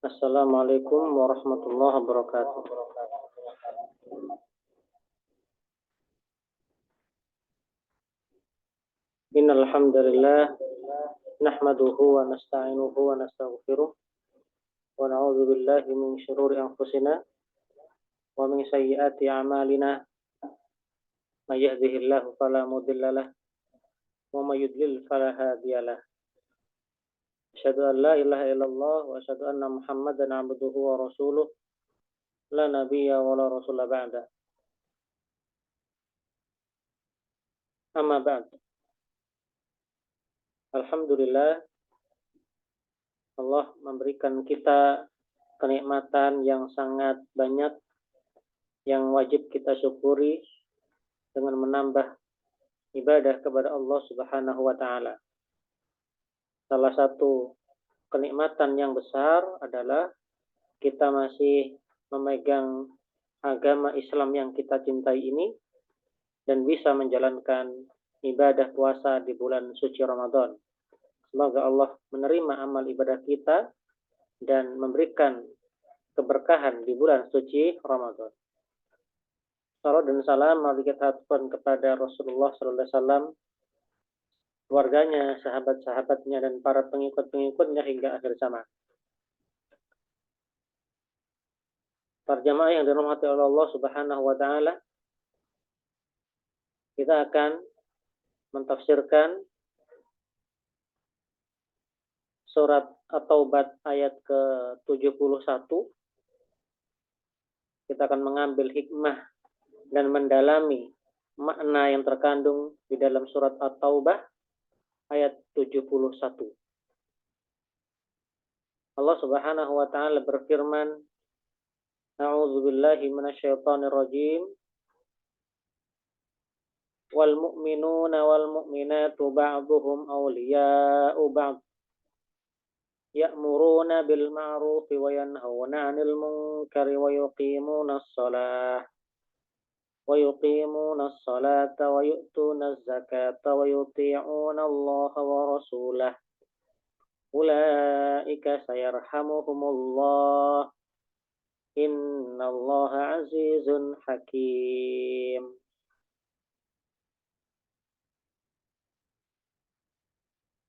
Assalamualaikum warahmatullahi wabarakatuh. Innal hamdalillah nahmaduhu wa nasta'inuhu wa nastaghfiruh wa na'udzu billahi min shururi anfusina wa min sayyiati a'malina. May yahdihillahu fala mudilla lahu wa may yudlil fala hadiyalah. Asyhadu an la ilaha illallah wa asyhadu anna Muhammadan 'abduhu wa rasuluh la nabiyya wa la rasula ba'da. Amma ba'd. Alhamdulillah, Allah memberikan kita kenikmatan yang sangat banyak yang wajib kita syukuri dengan menambah ibadah kepada Allah Subhanahu wa taala. Salah satu kenikmatan yang besar adalah kita masih memegang agama Islam yang kita cintai ini dan bisa menjalankan ibadah puasa di bulan suci Ramadan. Semoga Allah menerima amal ibadah kita dan memberikan keberkahan di bulan suci Ramadan. Salam dan salam mari kita haturkan kepada Rasulullah sallallahu alaihi wasallam, keluarganya, sahabat-sahabatnya dan para pengikut-pengikutnya hingga akhir zaman. Para jamaah yang dirahmati oleh Allah Subhanahu wa taala, kita akan mentafsirkan surat At-Taubah ayat ke-71. Kita akan mengambil hikmah dan mendalami makna yang terkandung di dalam surat At-Taubah ayat 71. Allah Subhanahu wa taala berfirman, A'udzu billahi minasyaitonir rajim. Wal mu'minuna wal mu'minatu ba'dhuhum awliya'u ba'd. Ya'muruna bil ma'rufi wa yanhauna 'anil munkari wa yuqimunas salata wa yu'tunaz zakata wa yuti'una Allah wa rasulahu. Ulaika sayarhamuhumullah. Innallaha azizun hakim.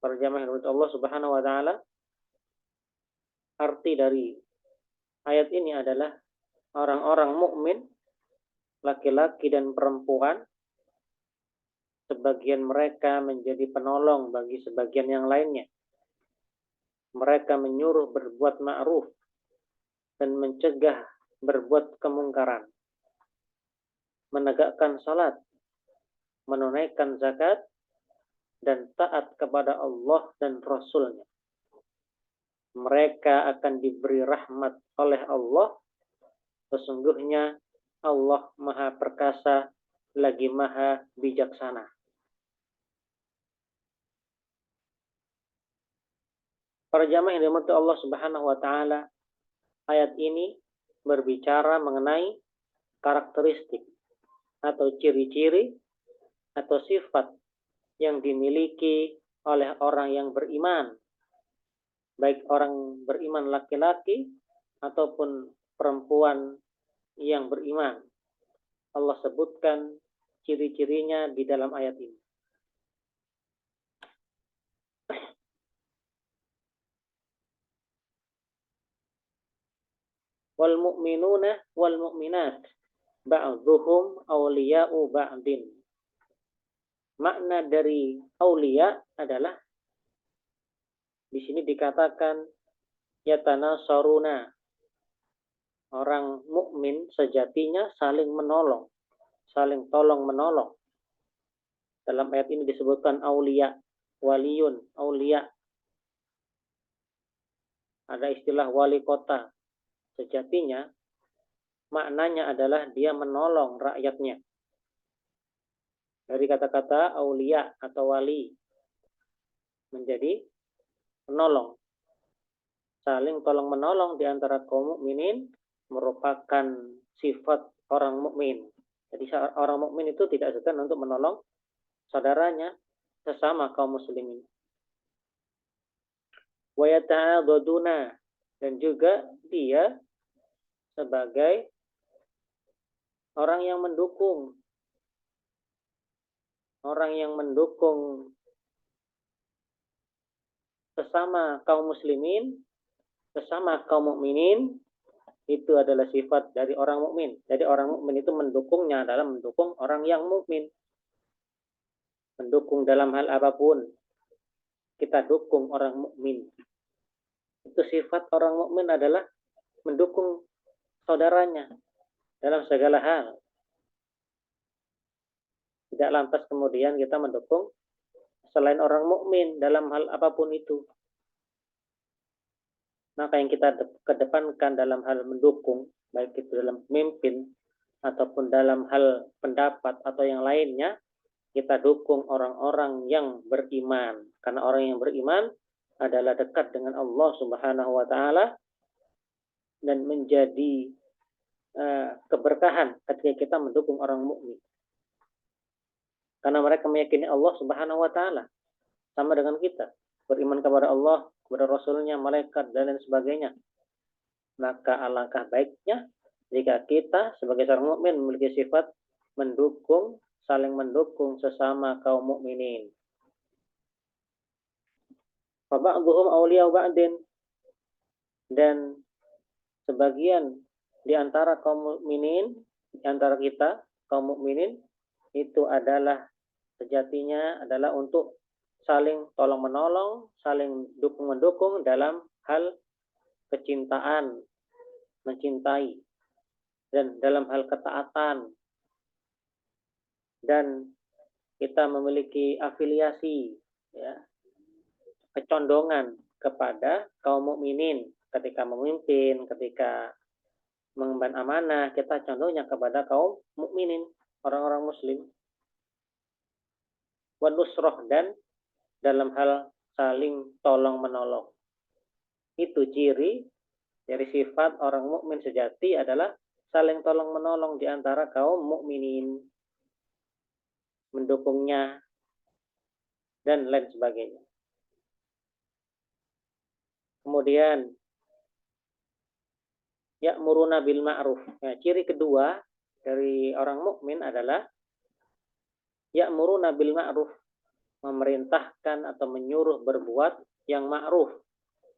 Para jamaah yang Allah Subhanahu wa taala, arti dari ayat ini adalah orang-orang mukmin, laki-laki dan perempuan, sebagian mereka menjadi penolong bagi sebagian yang lainnya. Mereka menyuruh berbuat ma'ruf dan mencegah berbuat kemungkaran, menegakkan salat, menunaikan zakat, dan taat kepada Allah dan Rasul-Nya. Mereka akan diberi rahmat oleh Allah. Sesungguhnya Allah Maha Perkasa lagi Maha Bijaksana. Para jamaah yang dirahmati Allah Subhanahu wa taala, ayat ini berbicara mengenai karakteristik atau ciri-ciri atau sifat yang dimiliki oleh orang yang beriman, baik orang beriman laki-laki ataupun perempuan yang beriman. Allah sebutkan ciri-cirinya di dalam ayat ini. Wal mu'minuna wal mu'minat ba'dhuhum awliya'u ba'din. Makna dari aulia adalah di sini dikatakan yatanasaruna. Orang mukmin sejatinya saling menolong, saling tolong menolong. Dalam ayat ini disebutkan aulia, waliyun, aulia. Ada istilah wali kota. Sejatinya maknanya adalah dia menolong rakyatnya. Dari kata-kata aulia atau wali menjadi penolong. Saling tolong menolong di antara kaum mukminin merupakan sifat orang mukmin. Jadi orang mukmin itu tidak segan untuk menolong saudaranya sesama kaum muslimin. Wa yata'aduduna, dan juga dia sebagai orang yang mendukung sesama kaum muslimin, sesama kaum mukminin. Itu adalah sifat dari orang mukmin. Jadi orang mukmin itu mendukungnya adalah mendukung orang yang mukmin. Mendukung dalam hal apapun, kita dukung orang mukmin. Itu sifat orang mukmin adalah mendukung saudaranya dalam segala hal. Tidak lantas kemudian kita mendukung selain orang mukmin dalam hal apapun itu. Maka yang kita kedepankan dalam hal mendukung, baik itu dalam pemimpin ataupun dalam hal pendapat atau yang lainnya, kita dukung orang-orang yang beriman. Karena orang yang beriman adalah dekat dengan Allah Subhanahu wa taala dan menjadi keberkahan ketika kita mendukung orang mukmin. Karena mereka meyakini Allah Subhanahu wa taala sama dengan kita, beriman kepada Allah, kepada Rasulnya, malaikat, dan lain sebagainya. Maka alangkah baiknya jika kita sebagai seorang mukmin memiliki sifat mendukung, saling mendukung sesama kaum mukminin. Fa ba'dhum awliya'u ba'din, dan sebagian di antara kaum mukminin, di antara kita kaum mukminin itu adalah sejatinya adalah untuk saling tolong-menolong, saling dukung-mendukung dalam hal kecintaan, mencintai, dan dalam hal ketaatan. Dan kita memiliki afiliasi, ya, kecondongan kepada kaum mukminin ketika memimpin, ketika mengemban amanah, kita condongnya kepada kaum mukminin, orang-orang muslim. Wa nusroh, dan dalam hal saling tolong-menolong. Itu ciri dari sifat orang mukmin sejati adalah saling tolong-menolong di antara kaum mukminin, mendukungnya, dan lain sebagainya. Kemudian ya'muruna bil ma'ruf. Nah, ciri kedua dari orang mukmin adalah ya'muruna bil ma'ruf, memerintahkan atau menyuruh berbuat yang ma'ruf,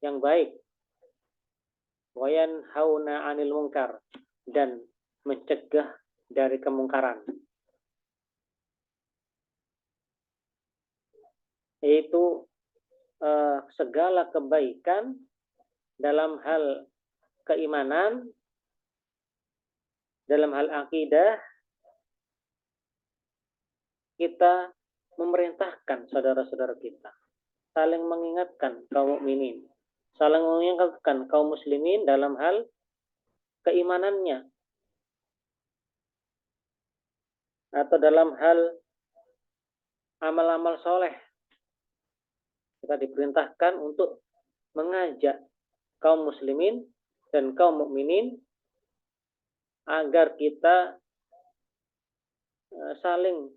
yang baik. Wa yanhauna 'anil munkar, dan mencegah dari kemungkaran. Yaitu segala kebaikan dalam hal keimanan, dalam hal akidah, kita memerintahkan saudara-saudara kita, saling mengingatkan kaum mukminin, saling mengingatkan kaum muslimin dalam hal keimanannya, atau dalam hal amal-amal soleh. Kita diperintahkan untuk mengajak kaum muslimin dan kaum mukminin agar kita saling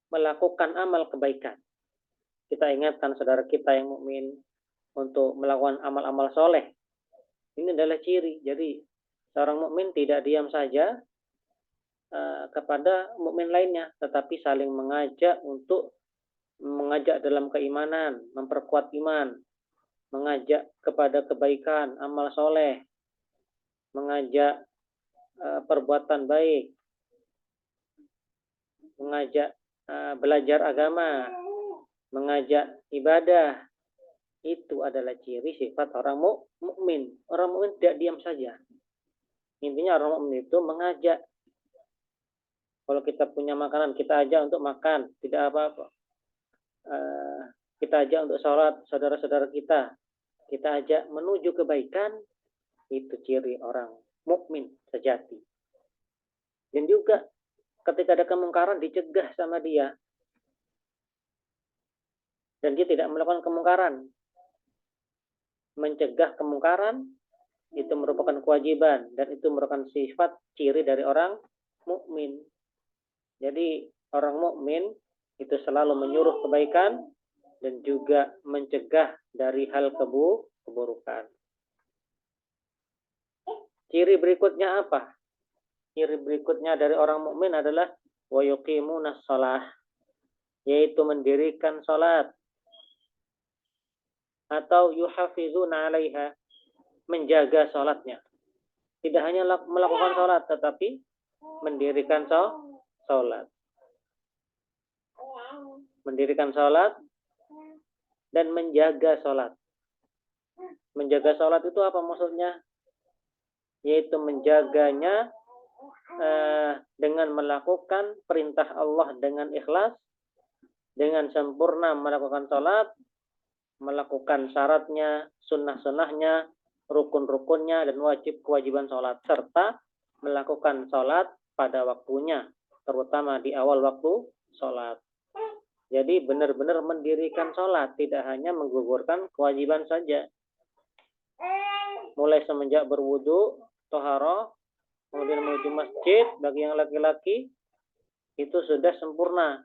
melakukan amal kebaikan. Kita ingatkan saudara kita yang mukmin untuk melakukan amal-amal soleh. Ini adalah ciri. Jadi seorang mukmin tidak diam saja kepada mukmin lainnya, tetapi saling mengajak untuk mengajak dalam keimanan, memperkuat iman, mengajak kepada kebaikan, amal soleh, mengajak perbuatan baik, mengajak belajar agama, mengajak ibadah. Itu adalah ciri sifat orang mukmin. Orang mukmin tidak diam saja. Intinya orang mukmin itu mengajak. Kalau kita punya makanan, kita ajak untuk makan, tidak apa-apa. Kita ajak untuk sholat saudara-saudara kita. Kita ajak menuju kebaikan. Itu ciri orang mukmin sejati. Dan juga ketika ada kemungkaran dicegah sama dia. Dan dia tidak melakukan kemungkaran. Mencegah kemungkaran itu merupakan kewajiban dan itu merupakan sifat ciri dari orang mukmin. Jadi orang mukmin itu selalu menyuruh kebaikan dan juga mencegah dari hal keburukan. Ciri berikutnya apa? Ciri berikutnya dari orang mukmin adalah wa yuqimunas shalah, yaitu mendirikan salat, atau yuhafizuna 'alaiha, menjaga salatnya. Tidak hanya melakukan salat tetapi mendirikan salat. Mendirikan salat dan menjaga salat. Menjaga salat itu apa maksudnya? Yaitu menjaganya dengan melakukan perintah Allah dengan ikhlas, dengan sempurna melakukan salat, melakukan syaratnya, sunnah-sunnahnya, rukun-rukunnya, dan wajib-kewajiban salat, serta melakukan salat pada waktunya, terutama di awal waktu salat. Jadi benar-benar mendirikan salat, tidak hanya menggugurkan kewajiban saja. Mulai semenjak berwudu, toharoh, kemudian menuju masjid bagi yang laki-laki, itu sudah sempurna.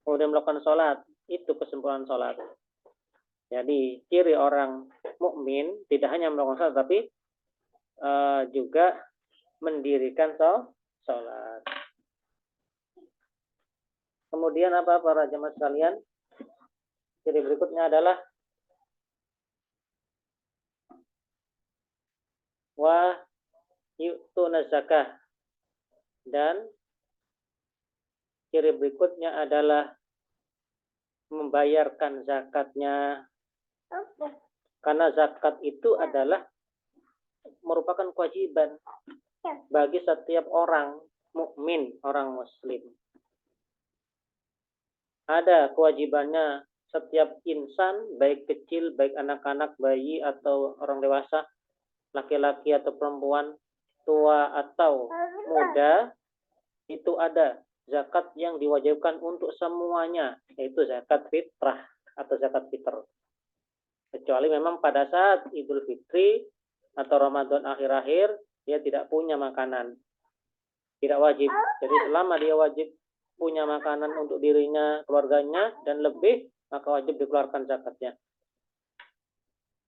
Kemudian melakukan salat, itu kesempurnaan salat. Jadi ciri orang mukmin tidak hanya melakukan salat, tapi juga mendirikan salat. Kemudian apa para jemaah sekalian? Ciri berikutnya adalah wa yu'tuna zakah, dan ciri berikutnya adalah membayarkan zakatnya. Karena zakat itu adalah merupakan kewajiban bagi setiap orang mukmin, orang muslim. Ada kewajibannya setiap insan, baik kecil, baik anak-anak, bayi atau orang dewasa, laki-laki atau perempuan, tua atau muda, itu ada zakat yang diwajibkan untuk semuanya, yaitu zakat fitrah atau zakat fitr. Kecuali memang pada saat Idul Fitri atau Ramadan akhir-akhir, dia tidak punya makanan. Tidak wajib. Jadi selama dia wajib punya makanan untuk dirinya, keluarganya, dan lebih, maka wajib dikeluarkan zakatnya.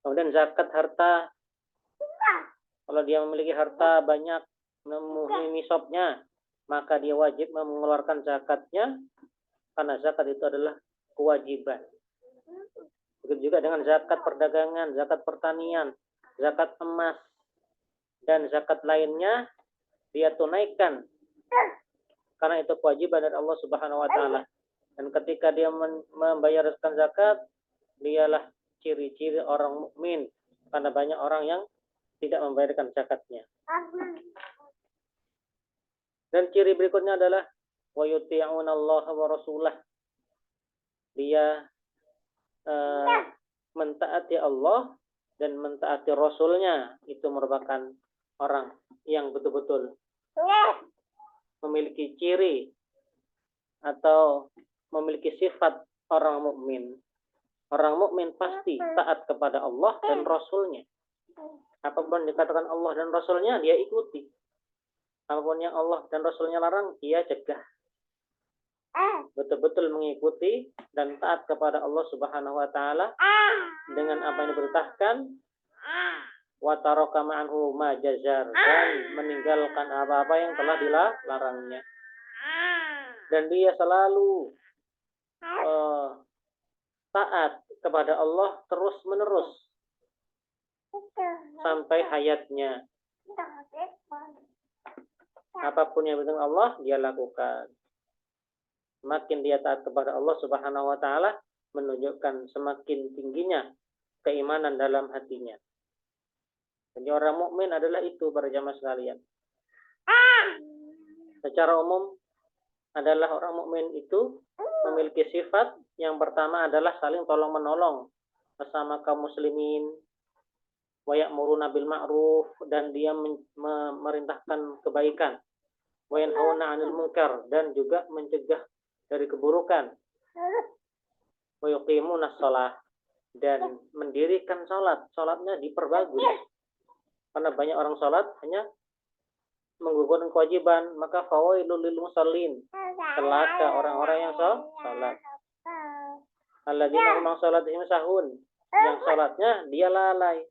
Kemudian zakat harta. Kalau dia memiliki harta banyak, memenuhi nisabnya, maka dia wajib mengeluarkan zakatnya, karena zakat itu adalah kewajiban. Begitu juga dengan zakat perdagangan, zakat pertanian, zakat emas, dan zakat lainnya dia tunaikan, karena itu kewajiban dari Allah Subhanahu wa taala. Dan ketika dia membayarkan zakat, dialah ciri-ciri orang mukmin, karena banyak orang yang tidak membayarkan zakatnya. Dan ciri berikutnya adalah wa yuti'una Allah wa rasulah. Dia mentaati Allah dan mentaati Rasulnya. Itu merupakan orang yang betul-betul memiliki ciri atau memiliki sifat orang mukmin. Orang mukmin pasti taat kepada Allah dan Rasulnya. Apapun dikatakan Allah dan Rasulnya, dia ikuti. Apapun yang Allah dan Rasulnya larang, dia cegah. Betul-betul mengikuti dan taat kepada Allah Subhanahu wa taala dengan apa yang diperintahkan, wa taraka ma'anhu ma jajar, dan meninggalkan apa-apa yang telah dilarangnya. Dan dia selalu taat kepada Allah terus-menerus sampai hayatnya. Apapun yang diperintahkan Allah, dia lakukan. Semakin dia taat kepada Allah Subhanahu wa taala, menunjukkan semakin tingginya keimanan dalam hatinya. Jadi orang mukmin adalah itu, para jamaah sekalian. Secara umum adalah orang mukmin itu memiliki sifat yang pertama adalah saling tolong menolong bersama kaum muslimin, wa ya'muruna bil ma'ruf, dan dia memerintahkan kebaikan, wa yanhauna 'anil munkar, dan juga mencegah dari keburukan, wa yuqimunas shalah, dan mendirikan salat. Salatnya diperbagus. Karena banyak orang salat hanya menggugurkan kewajiban, maka fawailul lil musallin, celaka orang-orang yang salat. Alladzina hum an salatihim sahun, yang salatnya dia lalai,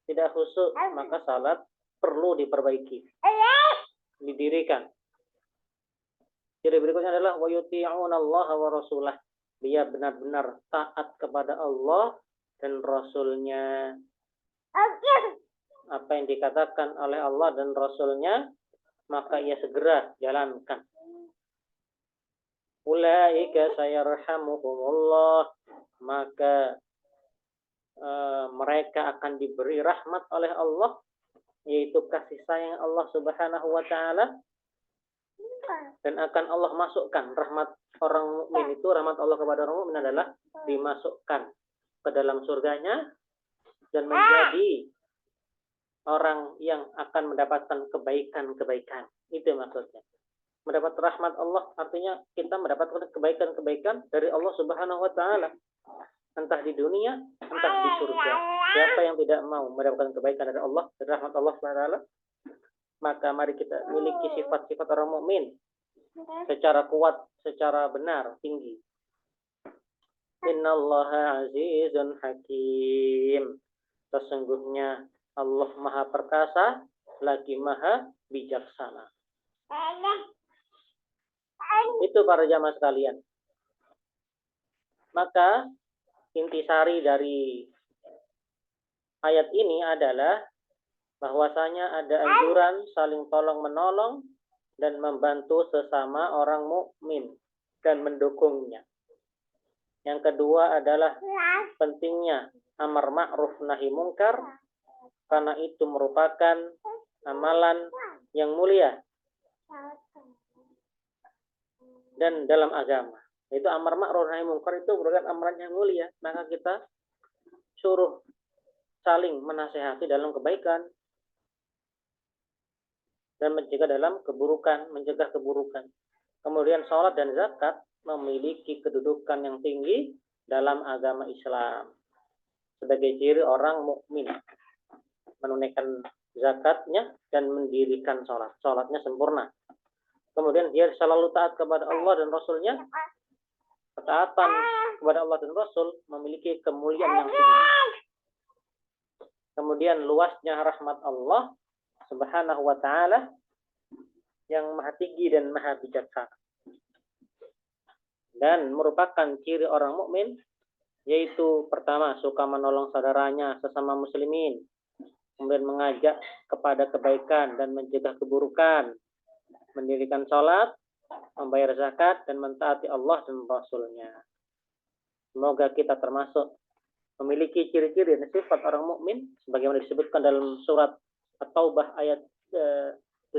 tidak khusyuk, maka salat perlu diperbaiki, didirikan. Jadi berikutnya adalah wa yuti'unallaha wa rasulah. Dia benar-benar taat kepada Allah dan Rasulnya. Apa yang dikatakan oleh Allah dan Rasulnya, maka ia segera jalankan. Ulaika sayarhamuhumullah. Maka mereka akan diberi rahmat oleh Allah, yaitu kasih sayang Allah Subhanahu wa taala, dan akan Allah masukkan rahmat orang mukmin itu, rahmat Allah kepada orang mukmin adalah dimasukkan ke dalam surganya dan menjadi orang yang akan mendapatkan kebaikan-kebaikan. Itu maksudnya. Mendapat rahmat Allah artinya kita mendapatkan kebaikan-kebaikan dari Allah Subhanahu wa taala. Entah di dunia, entah di surga. Siapa yang tidak mau mendapatkan kebaikan dari Allah, dari rahmat Allah Subhanahu wa taala, maka mari kita miliki sifat-sifat orang mukmin secara kuat, secara benar, tinggi. Innallaha azizun hakim. Sesungguhnya Allah Maha Perkasa, lagi Maha Bijaksana. Itu para jamaah sekalian. Maka intisari dari ayat ini adalah bahwasanya ada anjuran saling tolong-menolong dan membantu sesama orang mukmin dan mendukungnya. Yang kedua adalah pentingnya amar ma'ruf nahi mungkar, karena itu merupakan amalan yang mulia dan dalam agama. Itu amar ma'ruf nahi mungkar itu merupakan amalan yang mulia, maka kita suruh saling menasehati dalam kebaikan dan mencegah dalam keburukan, mencegah keburukan. Kemudian sholat dan zakat memiliki kedudukan yang tinggi dalam agama Islam sebagai ciri orang mukmin, menunaikan zakatnya dan mendirikan sholat. Sholatnya sempurna. Kemudian dia selalu taat kepada Allah dan Rasulnya. Ketaatan kepada Allah dan Rasul memiliki kemuliaan yang tinggi. Kemudian luasnya rahmat Allah Subhanahu wa taala yang maha tinggi dan maha bijaksana. Dan merupakan ciri orang mukmin, yaitu pertama suka menolong saudaranya sesama muslimin, kemudian mengajak kepada kebaikan dan mencegah keburukan, mendirikan sholat, membayar zakat, dan mentaati Allah dan Rasulnya. Semoga kita termasuk memiliki ciri-ciri dan sifat orang mukmin sebagaimana disebutkan dalam surat At-Taubah ayat 71,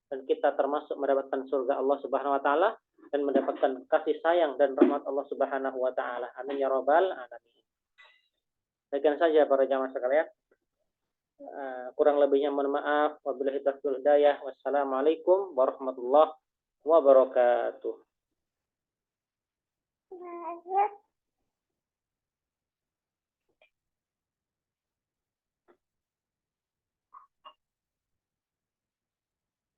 dan kita termasuk mendapatkan surga Allah Subhanahu wa taala dan mendapatkan kasih sayang dan rahmat Allah Subhanahu wa taala. Amin ya rabbal alamin. Demikian saja para jamaah sekalian. Kurang lebihnya mohon maaf. Wabillahi taufiq wal hidayah. Wassalamualaikum warahmatullahi wabarakatuh.